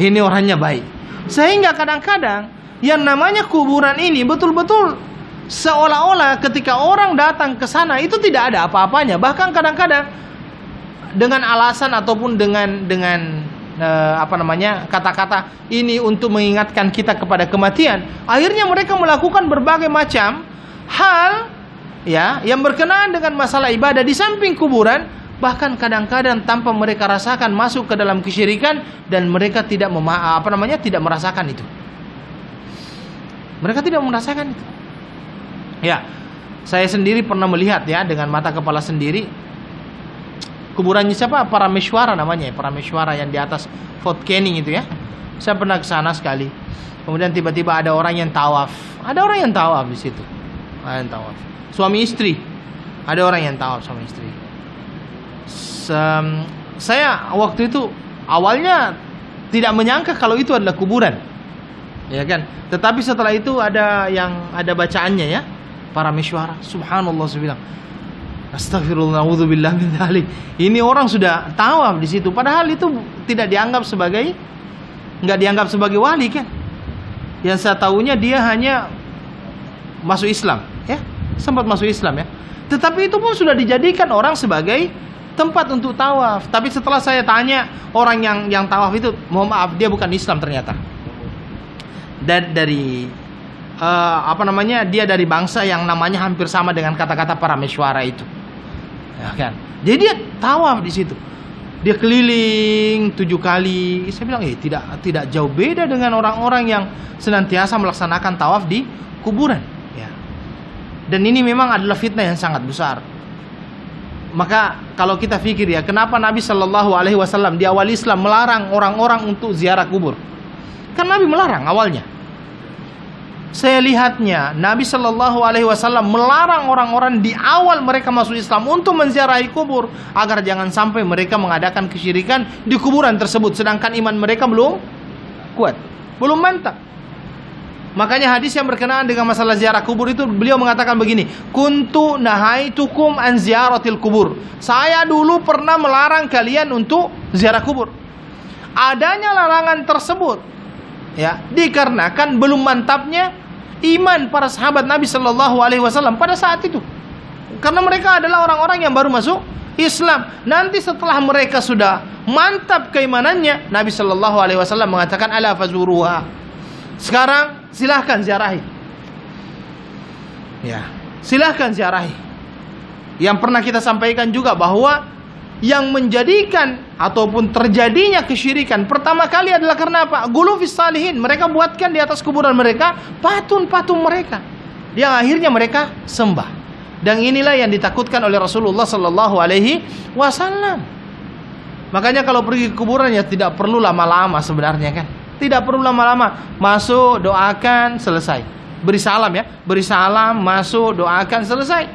Ini orangnya baik. Sehingga kadang-kadang yang namanya kuburan ini betul-betul seolah-olah ketika orang datang ke sana itu tidak ada apa-apanya. Bahkan kadang-kadang dengan alasan ataupun dengan kata-kata ini untuk mengingatkan kita kepada kematian, akhirnya mereka melakukan berbagai macam hal, ya, yang berkenaan dengan masalah ibadah di samping kuburan. Bahkan kadang-kadang tanpa mereka rasakan masuk ke dalam kesyirikan, dan mereka tidak merasakan itu. Mereka tidak merasakan itu. Ya, saya sendiri pernah melihat, ya, dengan mata kepala sendiri. Kuburannya siapa? Parameshwara namanya, Parameshwara yang di atas Fort Canning itu, ya. Saya pernah ke sana sekali. Kemudian tiba-tiba ada orang yang tawaf. Ada orang yang tawaf di situ. Ada yang tawaf. Suami istri. Ada orang yang tawaf suami istri. Saya waktu itu awalnya tidak menyangka kalau itu adalah kuburan, ya kan. Tetapi setelah itu ada bacaannya, ya, Parameshwara. Subhanallah, saya bilang, astagfirullah, naudzubillah min dzalik. Ini orang sudah tawaf di situ, padahal itu nggak dianggap sebagai wali, kan. Yang saya tahunya dia hanya masuk Islam, ya, sempat masuk Islam, ya. Tetapi itu pun sudah dijadikan orang sebagai tempat untuk tawaf. Tapi setelah saya tanya orang yang tawaf itu, mohon maaf, dia bukan Islam ternyata. Dia dari bangsa yang namanya hampir sama dengan kata-kata Parameshwara itu. Ya kan? Jadi dia tawaf di situ. Dia keliling 7 kali. Saya bilang, tidak jauh beda dengan orang-orang yang senantiasa melaksanakan tawaf di kuburan, ya. Dan ini memang adalah fitnah yang sangat besar. Maka kalau kita pikir, ya, kenapa Nabi Shallallahu Alaihi Wasallam di awal Islam melarang orang-orang untuk ziarah kubur? Kan Nabi melarang awalnya. Saya lihatnya Nabi Shallallahu Alaihi Wasallam melarang orang-orang di awal mereka masuk Islam untuk menziarahi kubur, agar jangan sampai mereka mengadakan kesyirikan di kuburan tersebut, sedangkan iman mereka belum kuat, belum mantap. Makanya hadis yang berkenaan dengan masalah ziarah kubur itu, beliau mengatakan begini, kuntu nahaitukum an ziyaratil kubur. Saya dulu pernah melarang kalian untuk ziarah kubur. Adanya larangan tersebut, ya, dikarenakan belum mantapnya iman para sahabat Nabi Shallallahu Alaihi Wasallam pada saat itu. Karena mereka adalah orang-orang yang baru masuk Islam. Nanti setelah mereka sudah mantap keimanannya, Nabi Shallallahu Alaihi Wasallam mengatakan, ala fazuruha. Sekarang silahkan ziarahi, ya, silahkan ziarahi. Yang pernah kita sampaikan juga bahwa yang menjadikan ataupun terjadinya kesyirikan pertama kali adalah karena apa? Ghulu fis salihin. Mereka buatkan di atas kuburan mereka patung-patung mereka, yang akhirnya mereka sembah. Dan inilah yang ditakutkan oleh Rasulullah Sallallahu Alaihi Wasallam. Makanya kalau pergi ke kuburan, ya, tidak perlu lama-lama sebenarnya, kan. Tidak perlu lama-lama, masuk, doakan, selesai. Beri salam, ya, beri salam, masuk, doakan, selesai.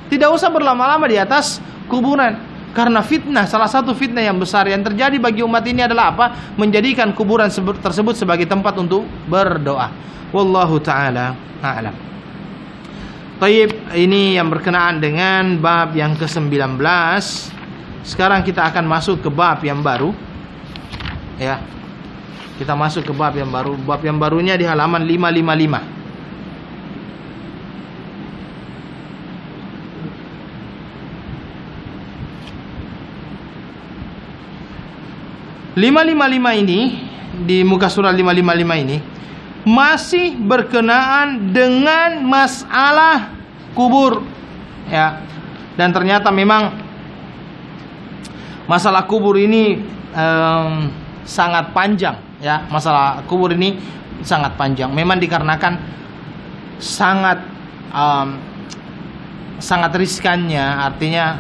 Tidak usah berlama-lama di atas kuburan. Karena fitnah, salah satu fitnah yang besar yang terjadi bagi umat ini adalah apa? Menjadikan kuburan tersebut sebagai tempat untuk berdoa. Wallahu ta'ala a'lam. Taib, ini yang berkenaan dengan bab yang ke-19. Sekarang kita akan masuk ke bab yang baru. Ya. Kita masuk ke bab yang baru. Bab yang barunya di halaman 555. 555 ini, di muka surah 555 ini masih berkenaan dengan masalah kubur, ya. Dan ternyata memang masalah kubur ini sangat panjang, ya. Masalah kubur ini sangat panjang. Memang dikarenakan sangat riskannya, artinya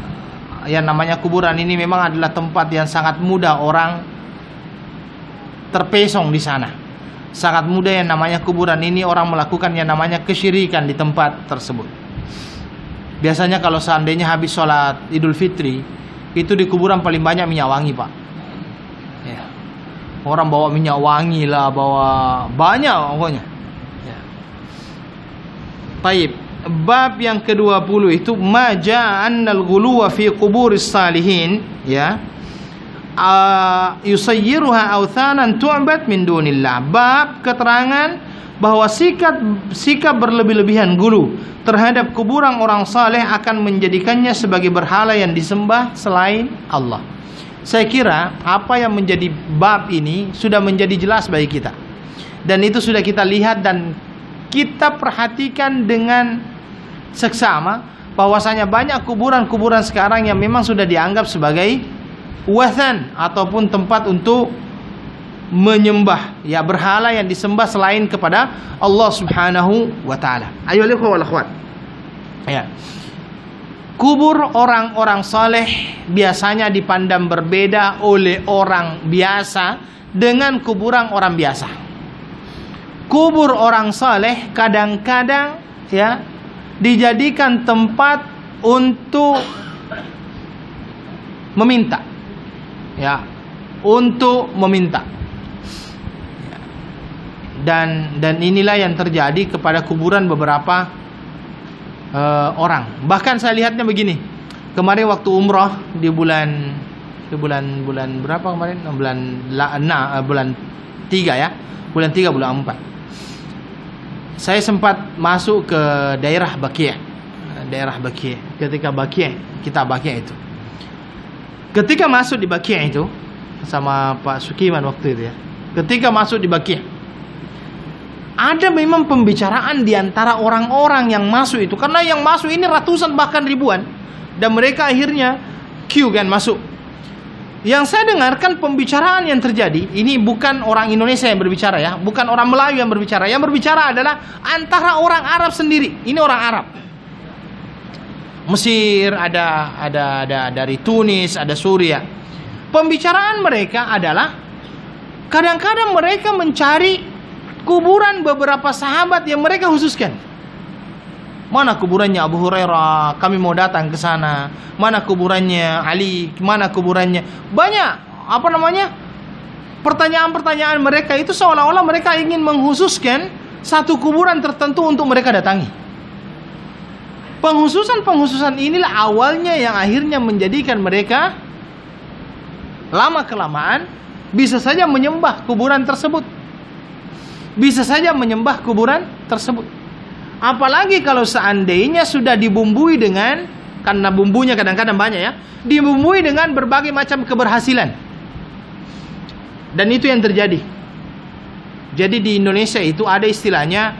yang namanya kuburan ini memang adalah tempat yang sangat mudah orang terpesong di sana. Sangat mudah yang namanya kuburan ini orang melakukan yang namanya kesyirikan di tempat tersebut. Biasanya kalau seandainya habis sholat Idul Fitri, itu di kuburan paling banyak minyak wangi, Pak. Ya. Orang bawa minyak wangi lah, bawa banyak pokoknya. Ya. Baik, bab yang ke-20 itu maja'annal ghuluwa fi quburis salihin, ya. Yusayyiruha awthanan tu'bad min dunillah. Bab keterangan bahwa sikap berlebih-lebihan gulu terhadap kuburan orang saleh akan menjadikannya sebagai berhala yang disembah selain Allah. Saya kira apa yang menjadi bab ini sudah menjadi jelas bagi kita, dan itu sudah kita lihat dan kita perhatikan dengan seksama bahwasanya banyak kuburan-kuburan sekarang yang memang sudah dianggap sebagai wathan ataupun tempat untuk menyembah, ya, berhala yang disembah selain kepada Allah Subhanahu wa taala. Ayo wal akhwat. Ya. Kubur orang-orang saleh biasanya dipandang berbeda oleh orang biasa dengan kuburan orang biasa. Kubur orang saleh kadang-kadang, ya, dijadikan tempat untuk meminta, ya, untuk meminta. Dan inilah yang terjadi kepada kuburan beberapa orang. Bahkan saya lihatnya begini. Kemarin waktu umroh di bulan berapa kemarin? Bulan 3, ya. Bulan 3 bulan 4. Saya sempat masuk ke daerah Baqi'. Ketika kita Baqi' itu. Ketika masuk di Baqi' itu sama Pak Sukiman waktu itu, ya. Ketika masuk di Baqi', ada memang pembicaraan di antara orang-orang yang masuk itu, karena yang masuk ini ratusan bahkan ribuan, dan mereka akhirnya queue kan masuk. Yang saya dengarkan pembicaraan yang terjadi ini bukan orang Indonesia yang berbicara, ya, bukan orang Melayu yang berbicara. Yang berbicara adalah antara orang Arab sendiri. Ini orang Arab. Mesir, ada dari Tunis, ada Suria. Pembicaraan mereka adalah kadang-kadang mereka mencari kuburan beberapa sahabat yang mereka khususkan. Mana kuburannya Abu Hurairah? Kami mau datang ke sana. Mana kuburannya Ali? Mana kuburannya? Banyak pertanyaan-pertanyaan mereka itu seolah-olah mereka ingin menghususkan satu kuburan tertentu untuk mereka datangi. Penghususan inilah awalnya yang akhirnya menjadikan mereka lama-kelamaan bisa saja menyembah kuburan tersebut. Apalagi kalau seandainya sudah dibumbui dengan, karena bumbunya kadang-kadang banyak, ya, dibumbui dengan berbagai macam keberhasilan. Dan itu yang terjadi. Jadi di Indonesia itu ada istilahnya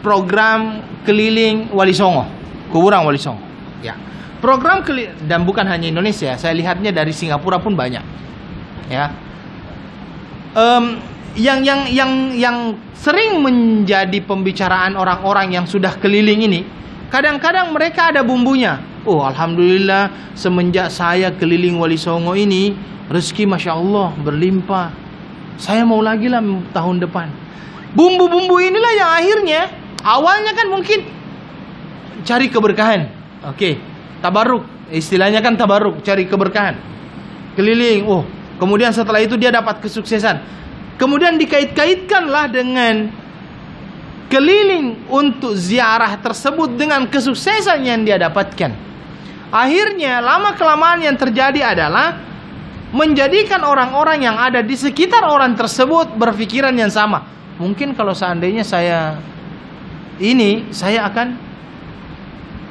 program keliling Wali Songo, kuburan Wali Songo, ya. Program dan bukan hanya Indonesia, saya lihatnya dari Singapura pun banyak, ya. Yang sering menjadi pembicaraan orang-orang yang sudah keliling ini, kadang-kadang mereka ada bumbunya. Oh, alhamdulillah, semenjak saya keliling Wali Songo ini, rezeki masya Allah berlimpah. Saya mau lagi lah tahun depan. Bumbu-bumbu inilah yang akhirnya awalnya kan mungkin cari keberkahan, oke, tabarruk. istilahnya kan tabaruk, cari keberkahan. Keliling, kemudian setelah itu dia dapat kesuksesan. Kemudian dikait-kaitkanlah dengan keliling untuk ziarah tersebut dengan kesuksesan yang dia dapatkan. Akhirnya lama-kelamaan yang terjadi adalah menjadikan orang-orang yang ada di sekitar orang tersebut berpikiran yang sama. Mungkin kalau seandainya saya akan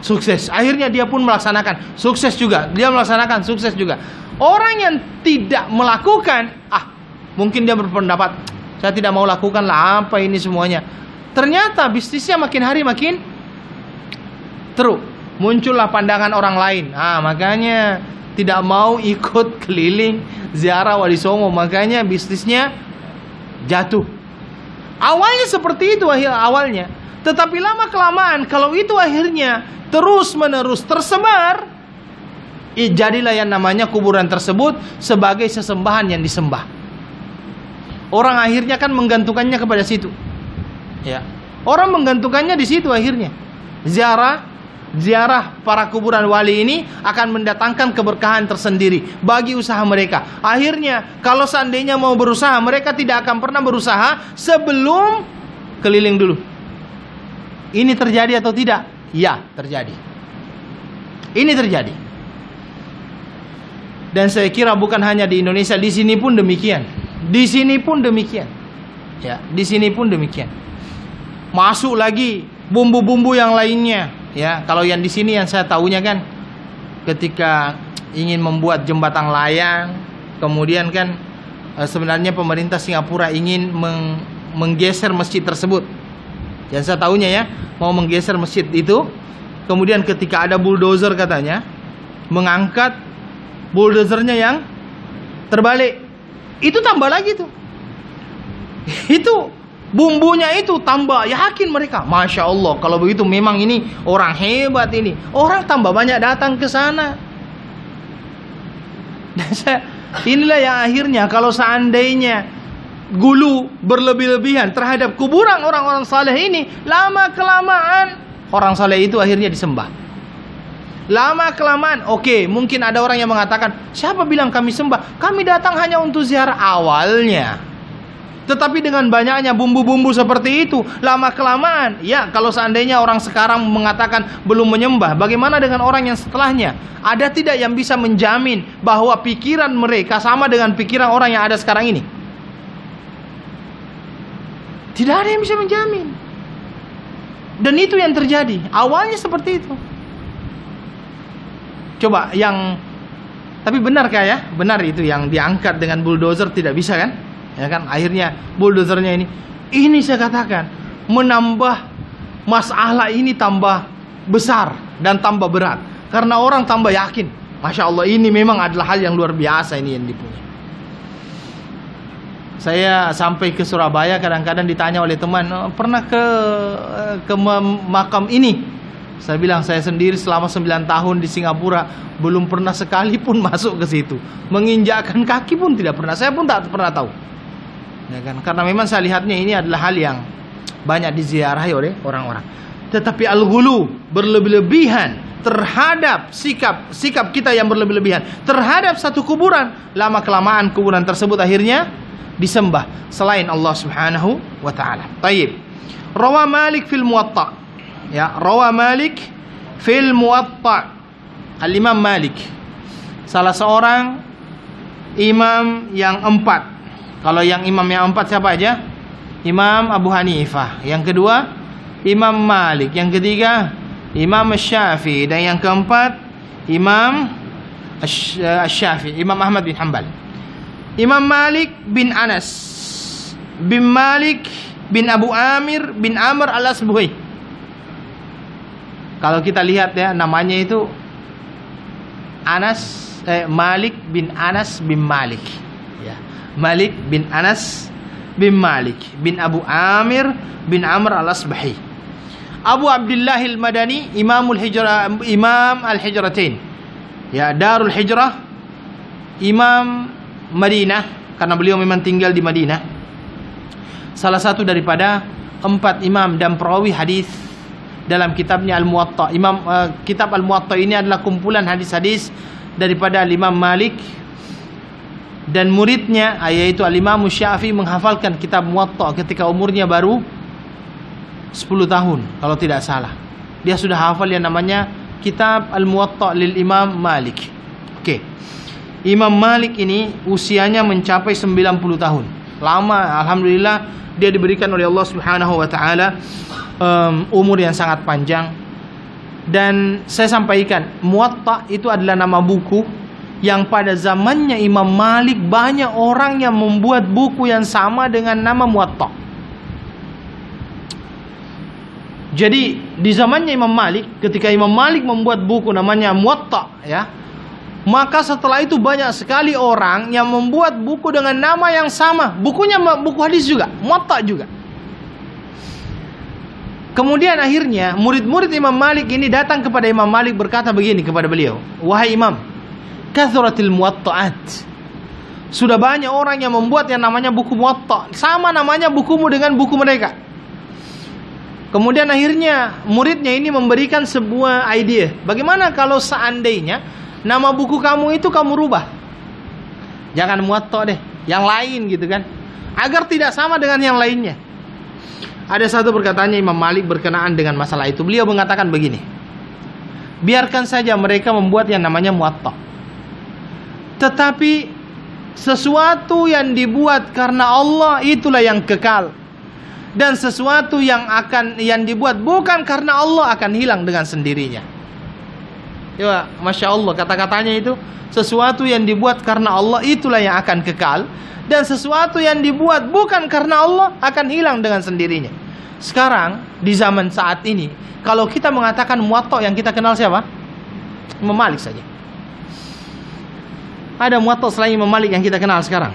sukses. Akhirnya dia pun melaksanakan, sukses juga. Dia melaksanakan, sukses juga. Orang yang tidak melakukan, mungkin dia berpendapat, saya tidak mau lakukan lah, apa ini semuanya. Ternyata bisnisnya makin hari makin teruk. Muncullah pandangan orang lain. Makanya tidak mau ikut keliling ziarah Wali Songo. Makanya bisnisnya jatuh. Awalnya seperti itu awalnya. Tetapi lama-kelamaan kalau itu akhirnya terus-menerus tersebar, jadilah yang namanya kuburan tersebut sebagai sesembahan yang disembah. Orang akhirnya kan menggantungkannya kepada situ. Ya. Orang menggantungkannya di situ akhirnya. Ziarah para kuburan wali ini akan mendatangkan keberkahan tersendiri bagi usaha mereka. Akhirnya kalau seandainya mau berusaha, mereka tidak akan pernah berusaha sebelum keliling dulu. Ini terjadi atau tidak? Ya, terjadi. Ini terjadi. Dan saya kira bukan hanya di Indonesia, di sini pun demikian. Di sini pun demikian. Ya, di sini pun demikian. Masuk lagi bumbu-bumbu yang lainnya. Ya, kalau yang di sini yang saya tahunya kan, ketika ingin membuat jembatan layang, kemudian kan sebenarnya pemerintah Singapura ingin menggeser masjid tersebut. Yang saya tahunya ya, mau menggeser masjid itu, kemudian ketika ada bulldozer katanya, mengangkat bulldozernya yang terbalik, itu tambah lagi tuh. Itu bumbunya itu tambah, yakin mereka, Masya Allah, kalau begitu memang ini orang hebat ini. Orang tambah banyak datang ke sana. Inilah yang akhirnya kalau seandainya gulu berlebih-lebihan terhadap kuburan orang-orang saleh ini, lama-kelamaan orang saleh itu akhirnya disembah. Lama-kelamaan, mungkin ada orang yang mengatakan, siapa bilang kami sembah? Kami datang hanya untuk ziarah awalnya. Tetapi dengan banyaknya bumbu-bumbu seperti itu, lama-kelamaan, ya kalau seandainya orang sekarang mengatakan belum menyembah, bagaimana dengan orang yang setelahnya? Ada tidak yang bisa menjamin bahwa pikiran mereka sama dengan pikiran orang yang ada sekarang ini? Tidak ada yang bisa menjamin. Dan itu yang terjadi. Awalnya seperti itu. Coba tapi benarkah ya? Benar itu yang diangkat dengan bulldozer tidak bisa kan? Ya kan, akhirnya bulldozernya ini saya katakan menambah masalah ini tambah besar dan tambah berat, karena orang tambah yakin, Masya Allah, ini memang adalah hal yang luar biasa ini yang dipunya. Saya sampai ke Surabaya, kadang-kadang ditanya oleh teman, pernah ke makam ini? Saya bilang, saya sendiri selama 9 tahun di Singapura belum pernah sekalipun masuk ke situ, menginjakkan kaki pun tidak pernah. Saya pun tak pernah tahu. Ya kan? Karena memang saya lihatnya ini adalah hal yang banyak diziarahi oleh orang-orang. Tetapi al-ghulu, berlebih-lebihan terhadap sikap kita yang berlebih-lebihan terhadap satu kuburan, lama-kelamaan kuburan tersebut akhirnya disembah selain Allah Subhanahu wa taala. Baik. Rawa Malik fil Muwatta. Ya, rawa Malik fil Muwatta. Al-Imam Malik, salah seorang imam yang 4. Kalau yang imam yang 4 siapa aja? Imam Abu Hanifah. Yang kedua Imam Malik. Yang ketiga Imam Syafi'i. Dan yang keempat Imam Syafi'i, Imam Ahmad bin Hanbal. Imam Malik bin Anas bin Malik bin Abu Amir bin Amr al-Asbuhi. Kalau kita lihat ya, namanya itu Malik bin Anas bin Malik. Ya. Malik bin Anas bin Malik bin Abu Amir bin Amr al-Asbahi. Abu Abdullah al-Madani, Imam al-Hijratain. Ya, Darul Hijrah, Imam Madinah, karena beliau memang tinggal di Madinah. Salah satu daripada 4 imam dan perawi hadis dalam kitabnya Al-Muwatta. Kitab Al-Muwatta ini adalah kumpulan hadis-hadis daripada Imam Malik dan muridnya, yaitu Al-Imam Syafi'i, menghafalkan kitab Muwatta ketika umurnya baru 10 tahun kalau tidak salah. Dia sudah hafal yang namanya kitab Al-Muwatta lil Imam Malik. Oke. Imam Malik ini usianya mencapai 90 tahun. Lama, alhamdulillah, dia diberikan oleh Allah Subhanahu wa taala umur yang sangat panjang. Dan saya sampaikan, Muwatta itu adalah nama buku yang pada zamannya Imam Malik banyak orang yang membuat buku yang sama dengan nama Muwatta. Jadi di zamannya Imam Malik, ketika Imam Malik membuat buku namanya Muwatta, ya, maka setelah itu banyak sekali orang yang membuat buku dengan nama yang sama. Bukunya buku hadis juga, Muwatta juga. Kemudian akhirnya murid-murid Imam Malik ini datang kepada Imam Malik, berkata begini kepada beliau, "Wahai Imam, kathratil muwatta'at." Sudah banyak orang yang membuat yang namanya buku Muwatta, sama namanya bukumu dengan buku mereka. Kemudian akhirnya muridnya ini memberikan sebuah ide, bagaimana kalau seandainya nama buku kamu itu kamu rubah, jangan Muwatta deh, yang lain gitu kan, agar tidak sama dengan yang lainnya. Ada satu perkataannya Imam Malik berkenaan dengan masalah itu. Beliau mengatakan begini, biarkan saja mereka membuat yang namanya Muwatta, tetapi sesuatu yang dibuat karena Allah itulah yang kekal, dan sesuatu yang dibuat bukan karena Allah akan hilang dengan sendirinya. Ya, Masya Allah, kata-katanya itu, sesuatu yang dibuat karena Allah itulah yang akan kekal, dan sesuatu yang dibuat bukan karena Allah akan hilang dengan sendirinya. Sekarang di zaman saat ini, kalau kita mengatakan Muwatta, yang kita kenal siapa? Imam Malik saja. Ada Muwatta selain Imam Malik yang kita kenal sekarang?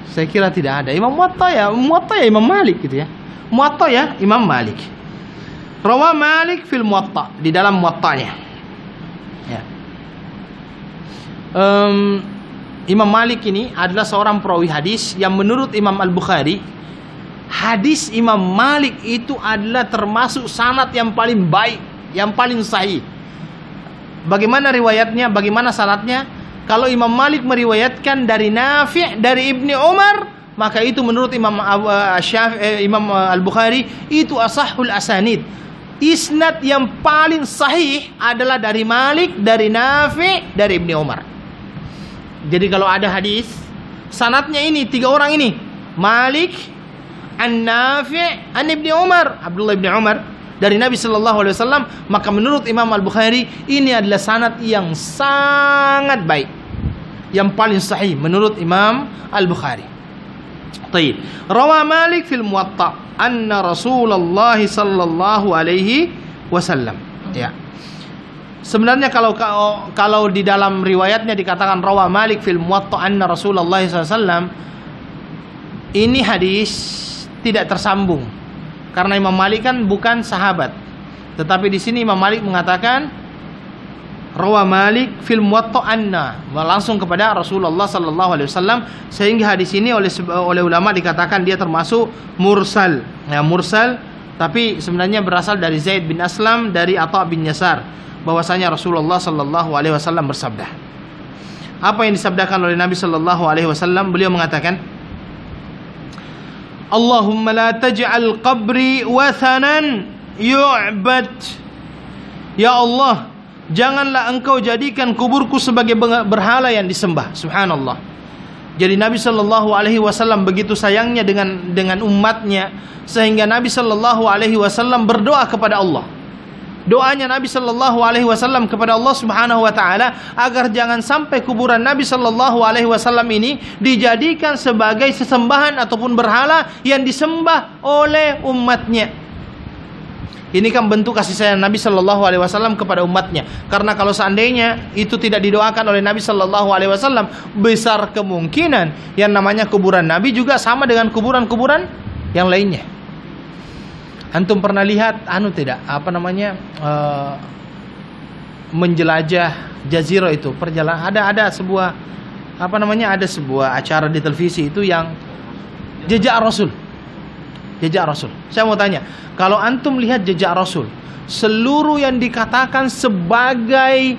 Saya kira tidak ada. Muwatta ya Imam Malik gitu ya. Muwatta ya Imam Malik. Rawa Malik fil Muwatta, di dalam Muwattanya. Ya. Imam Malik ini adalah seorang perawi hadis yang menurut Imam Al-Bukhari, hadis Imam Malik itu adalah termasuk sanad yang paling baik, yang paling sahih. Bagaimana riwayatnya? Bagaimana sanadnya? Kalau Imam Malik meriwayatkan dari Nafi' dari Ibni Umar, maka itu menurut Imam Al-Bukhari itu asahhul asanid. Isnad yang paling sahih adalah dari Malik, dari Nafi', dari Ibni Umar. Jadi kalau ada hadis sanadnya ini 3 orang ini, Malik, An-Nafi', An Ibni Umar, Abdullah Ibni Umar, dari Nabi sallallahu alaihi wasallam, maka menurut Imam Al-Bukhari ini adalah sanad yang sangat baik, yang paling sahih menurut Imam Al-Bukhari. Baik. Rawa Malik fil Muwatta anna Rasulullah sallallahu alaihi wasallam. Ya. Sebenarnya kalau di dalam riwayatnya dikatakan rawa Malik fil Muwatta anna Rasulullah sallallahu alaihi wasallam, ini hadis tidak tersambung karena Imam Malik kan bukan sahabat. Tetapi di sini Imam Malik mengatakan rawa Malik fil Muwatta anna, langsung kepada Rasulullah sallallahu alaihi wasallam, sehingga hadis ini oleh ulama dikatakan dia termasuk mursal. Ya, mursal, tapi sebenarnya berasal dari Zaid bin Aslam dari Atha bin Yasar, bahwasanya Rasulullah sallallahu alaihi wasallam bersabda. Apa yang disabdakan oleh Nabi sallallahu alaihi wasallam? Beliau mengatakan, Allahumma la taj'al qabri wathanan yu'bad. Ya Allah, janganlah engkau jadikan kuburku sebagai berhala yang disembah. Subhanallah. Jadi Nabi sallallahu alaihi wasallam begitu sayangnya dengan umatnya, sehingga Nabi sallallahu alaihi wasallam berdoa kepada Allah. Doanya Nabi sallallahu alaihi wasallam kepada Allah Subhanahu wa taala agar jangan sampai kuburan Nabi sallallahu alaihi wasallam ini dijadikan sebagai sesembahan ataupun berhala yang disembah oleh umatnya. Ini kan bentuk kasih sayang Nabi sallallahu alaihi wasallam kepada umatnya. Karena kalau seandainya itu tidak didoakan oleh Nabi sallallahu alaihi wasallam, besar kemungkinan yang namanya kuburan Nabi juga sama dengan kuburan-kuburan yang lainnya. Antum pernah lihat tidak menjelajah jazirah itu, perjalanan ada sebuah ada sebuah acara di televisi itu yang jejak Rasul. Saya mau tanya, kalau antum lihat jejak Rasul, seluruh yang dikatakan sebagai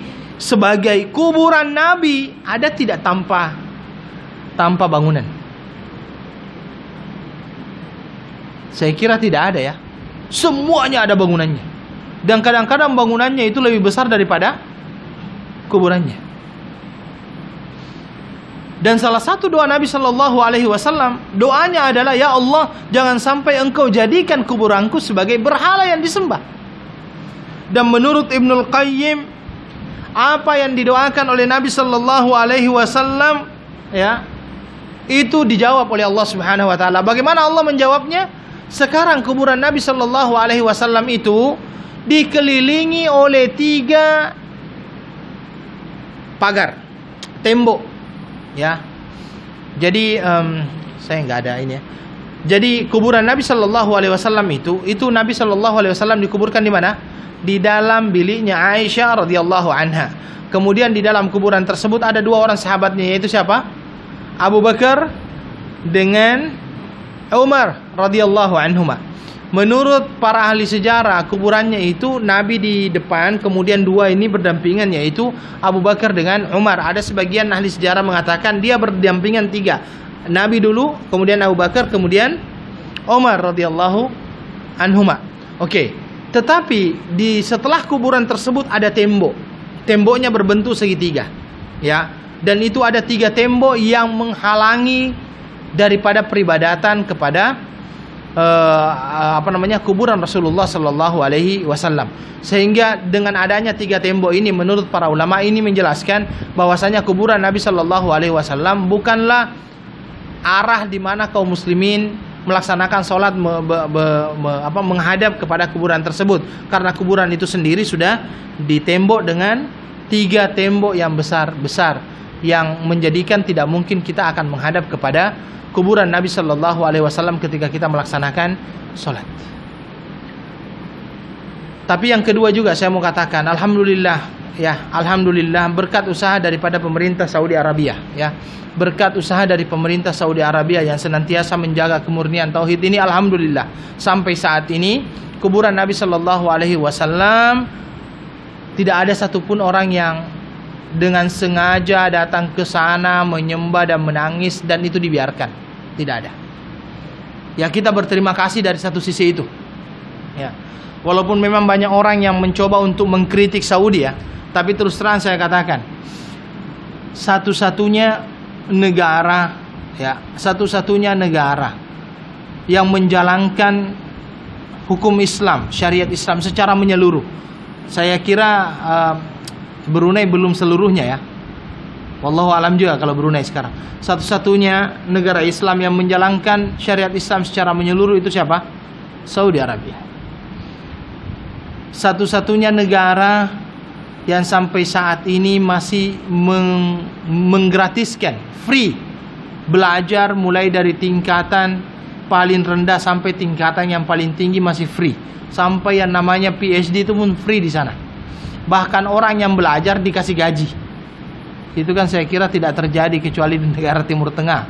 kuburan Nabi ada tidak tanpa bangunan? Saya kira tidak ada ya. Semuanya ada bangunannya. Dan kadang-kadang bangunannya itu lebih besar daripada kuburannya. Dan salah satu doa Nabi Shallallahu Alaihi Wasallam, doanya adalah, ya Allah, jangan sampai Engkau jadikan kuburanku sebagai berhala yang disembah. Dan menurut Ibnul Qayyim, apa yang didoakan oleh Nabi Shallallahu Alaihi Wasallam, ya, itu dijawab oleh Allah Subhanahu Wa Taala. Bagaimana Allah menjawabnya? Sekarang kuburan Nabi Shallallahu Alaihi Wasallam itu dikelilingi oleh 3 pagar, tembok. Ya, jadi saya nggak ada ini ya. Jadi kuburan Nabi Shallallahu Alaihi Wasallam itu Nabi Shallallahu Alaihi Wasallam dikuburkan di mana? Di dalam biliknya Aisyah radhiyallahu anha. Kemudian di dalam kuburan tersebut ada 2 orang sahabatnya, yaitu siapa? Abu Bakar dengan Umar radhiyallahu anhuma. Menurut para ahli sejarah, kuburannya itu Nabi di depan, kemudian 2 ini berdampingan, yaitu Abu Bakar dengan Umar. Ada sebagian ahli sejarah mengatakan dia berdampingan 3. Nabi dulu, kemudian Abu Bakar, kemudian Umar radhiyallahu anhuma. Oke. Tetapi setelah kuburan tersebut ada tembok. Temboknya berbentuk segitiga. Ya. Dan itu ada 3 tembok yang menghalangi daripada peribadatan kepada kuburan Rasulullah Sallallahu Alaihi Wasallam. Sehingga dengan adanya 3 tembok ini, menurut para ulama ini menjelaskan bahwasanya kuburan Nabi Sallallahu Alaihi Wasallam bukanlah arah di mana kaum muslimin melaksanakan sholat menghadap kepada kuburan tersebut, karena kuburan itu sendiri sudah ditembok dengan 3 tembok yang besar-besar yang menjadikan tidak mungkin kita akan menghadap kepada kuburan Nabi Shallallahu Alaihi Wasallam ketika kita melaksanakan sholat. Tapi yang kedua juga saya mau katakan, alhamdulillah ya, alhamdulillah berkat usaha daripada pemerintah Saudi Arabia, ya, berkat usaha dari pemerintah Saudi Arabia yang senantiasa menjaga kemurnian tauhid ini, alhamdulillah sampai saat ini kuburan Nabi Shallallahu Alaihi Wasallam tidak ada satupun orang yang dengan sengaja datang ke sana menyembah dan menangis dan itu dibiarkan. Tidak ada. Ya, kita berterima kasih dari satu sisi itu. Ya. Walaupun memang banyak orang yang mencoba untuk mengkritik Saudi ya, tapi terus terang saya katakan, satu-satunya negara yang menjalankan hukum Islam, syariat Islam secara menyeluruh. Saya kira Brunei belum seluruhnya ya. Wallahu alam juga kalau Brunei sekarang. Satu-satunya negara Islam yang menjalankan syariat Islam secara menyeluruh itu siapa? Saudi Arabia. Satu-satunya negara yang sampai saat ini masih menggratiskan free belajar mulai dari tingkatan paling rendah sampai tingkatan yang paling tinggi masih free. Sampai yang namanya PhD itu pun free di sana. Bahkan orang yang belajar dikasih gaji. Itu kan saya kira tidak terjadi kecuali di negara Timur Tengah.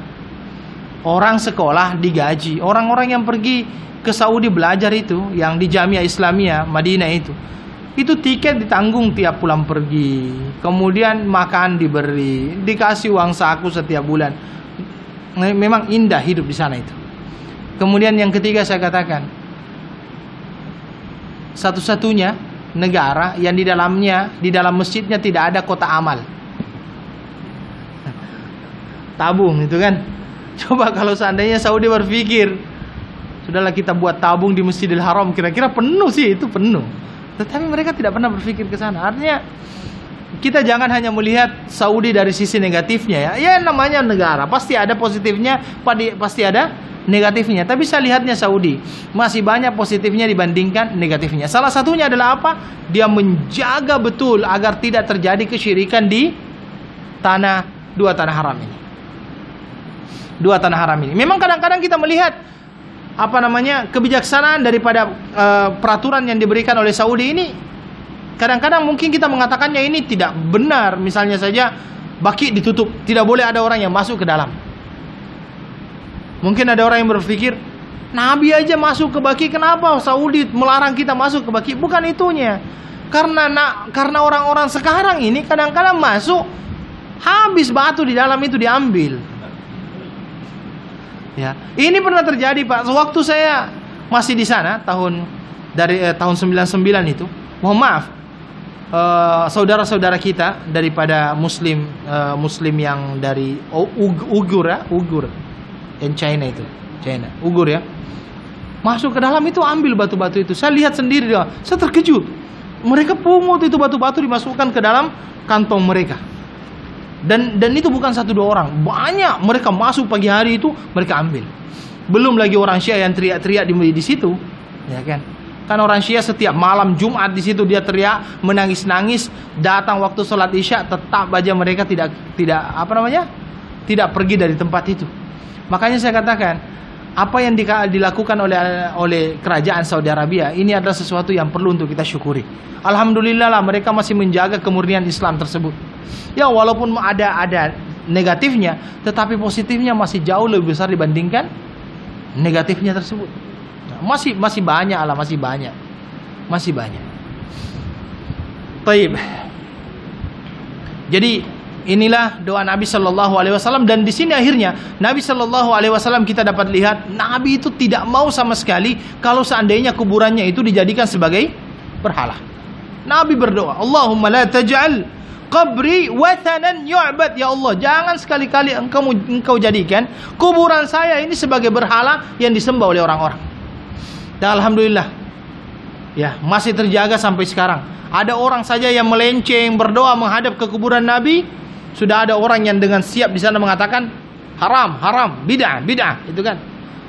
Orang sekolah digaji. Orang-orang yang pergi ke Saudi belajar itu, yang di Jamiah Islamiyah Madinah itu tiket ditanggung tiap pulang pergi. Kemudian makan diberi, dikasih uang saku setiap bulan. Memang indah hidup di sana itu. Kemudian yang ketiga saya katakan, satu-satunya negara yang di dalam masjidnya tidak ada kotak amal. Tabung itu kan. Coba kalau seandainya Saudi berpikir, sudahlah kita buat tabung di Masjidil Haram, kira-kira penuh sih, itu penuh. Tetapi mereka tidak pernah berpikir ke sana. Artinya kita jangan hanya melihat Saudi dari sisi negatifnya ya. Ya namanya negara, pasti ada positifnya, pasti ada negatifnya. Tapi saya lihatnya Saudi masih banyak positifnya dibandingkan negatifnya. Salah satunya adalah apa? Dia menjaga betul agar tidak terjadi kesyirikan di dua tanah haram ini. Dua tanah haram ini. Memang kadang-kadang kita melihat kebijaksanaan daripada peraturan yang diberikan oleh Saudi ini. Kadang-kadang mungkin kita mengatakannya ini tidak benar. Misalnya saja baki ditutup, tidak boleh ada orang yang masuk ke dalam. Mungkin ada orang yang berpikir Nabi aja masuk ke Baqi, kenapa Saudi melarang kita masuk ke Baqi? Bukan itunya. Karena orang-orang sekarang ini kadang-kadang masuk, habis batu di dalam itu diambil. Ya, ini pernah terjadi Pak. Sewaktu saya masih di sana tahun 99 itu. Mohon maaf, saudara-saudara kita daripada Muslim yang dari Uighur yang China itu, Uighur ya, masuk ke dalam itu ambil batu-batu itu. Saya lihat sendiri, saya terkejut. Mereka pungut itu batu-batu dimasukkan ke dalam kantong mereka. Dan itu bukan 1-2 orang, banyak mereka masuk pagi hari itu mereka ambil. Belum lagi orang Syiah yang teriak-teriak di situ, ya kan? Kan orang Syiah setiap malam Jumat di situ dia teriak, menangis-nangis, datang waktu sholat Isya tetap aja mereka tidak pergi dari tempat itu. Makanya saya katakan, apa yang dilakukan oleh kerajaan Saudi Arabia ini adalah sesuatu yang perlu untuk kita syukuri. Alhamdulillah lah mereka masih menjaga kemurnian Islam tersebut. Ya walaupun ada negatifnya, tetapi positifnya masih jauh lebih besar dibandingkan negatifnya tersebut. Masih banyak lah, masih banyak. Taib. Jadi inilah doa Nabi Shallallahu Alaihi Wasallam, dan di sini akhirnya Nabi Shallallahu Alaihi Wasallam kita dapat lihat Nabi itu tidak mau sama sekali kalau seandainya kuburannya itu dijadikan sebagai berhala. Nabi berdoa, Allahumma la taj'al qabri wathanan yu'bad, ya Allah, jangan sekali-kali engkau jadikan kuburan saya ini sebagai berhala yang disembah oleh orang-orang. Dan alhamdulillah ya masih terjaga sampai sekarang. Ada orang saja yang melenceng berdoa menghadap ke kuburan Nabi, sudah ada orang yang dengan siap di sana mengatakan haram, bid'ah, itu kan.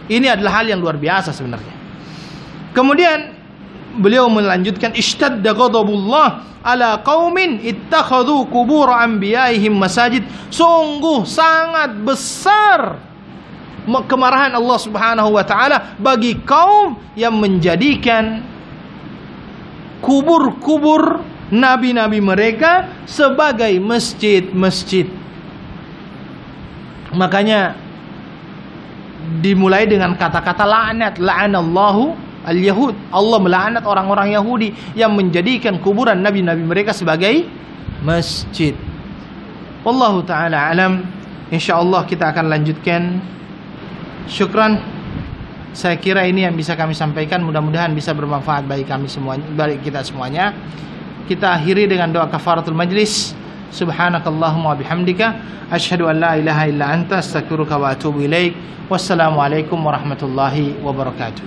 Ini adalah hal yang luar biasa sebenarnya. Kemudian beliau melanjutkan, ishtadda ghadabullah ala qaumin ittakhadhu qubur anbiya'ihim masajid. Sungguh sangat besar kemarahan Allah Subhanahu wa taala bagi kaum yang menjadikan kubur-kubur nabi-nabi mereka sebagai masjid-masjid. Makanya dimulai dengan kata-kata laknat, la'anallahu al-Yahud. Allah melaknat orang-orang Yahudi yang menjadikan kuburan nabi-nabi mereka sebagai masjid. Wallahu taala alam. Insyaallah kita akan lanjutkan. Syukran. Saya kira ini yang bisa kami sampaikan, mudah-mudahan bisa bermanfaat bagi kami semuanya, bagi kita semuanya. Kita akhiri dengan doa kafaratul majlis. Subhanakallahumma bihamdika asyhadu an la ilaha illa anta astaghfiruka wa atubu ilaik. Wassalamualaikum warahmatullahi wabarakatuh.